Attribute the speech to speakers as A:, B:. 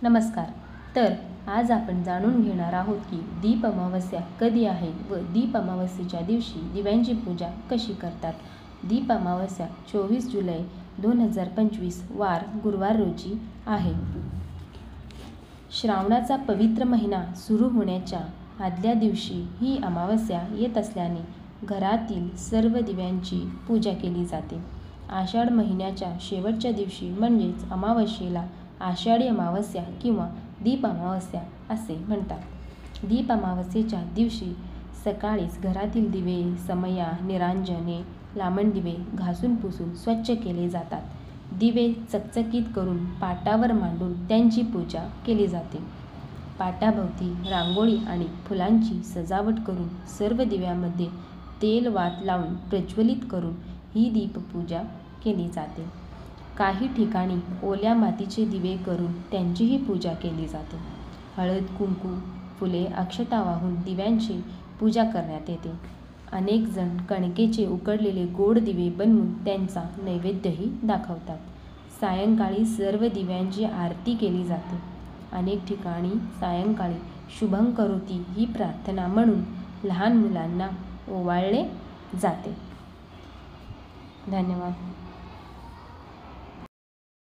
A: नमस्कार. तर आज आपण जाणून घेणार आहोत की दीप अमावस्या कधी आहे व दीप अमावस्येच्या दिवशी दिव्यांची पूजा कशी करतात. दीप अमावस्या 24 जुलै 2025 वार गुरुवार रोजी आहे. श्रावणाचा पवित्र महिना सुरू होण्याच्या आदल्या दिवशी ही अमावस्या येत असल्याने घरातील सर्व दिव्यांची पूजा केली जाते. आषाढ महिन्याच्या शेवटच्या दिवशी म्हणजेच अमावस्येला आषाढी अमावस्या किंवा दीप अमावस्या असे म्हणतात. दीप अमावस्येच्या दिवशी सकाळीच घरातील दिवे, समया, निरांजने, लामणदिवे घासून पुसून स्वच्छ केले जातात. दिवे चकचकीत करून पाटावर मांडून त्यांची पूजा केली जाते. पाटाभोवती रांगोळी आणि फुलांची सजावट करून सर्व दिव्यामध्ये तेल वात लावून प्रज्वलित करून ही दीपपूजा केली जाते. काही ठिकाणी ओल्या मातीचे दिवे करून त्यांचीही पूजा केली जाते. हळद, कुंकू, फुले, अक्षता वाहून दिव्यांची पूजा करण्यात येते. अनेक जण कणकेचे उकडलेले गोड दिवे बनवून त्यांचा नैवेद्यही दाखवतात. सायंकाळी सर्व दिव्यांची आरती केली जाते. अनेक ठिकाणी सायंकाळी शुभं करोती ही प्रार्थना म्हणून लहान मुलांना ओवाळले जाते. धन्यवाद.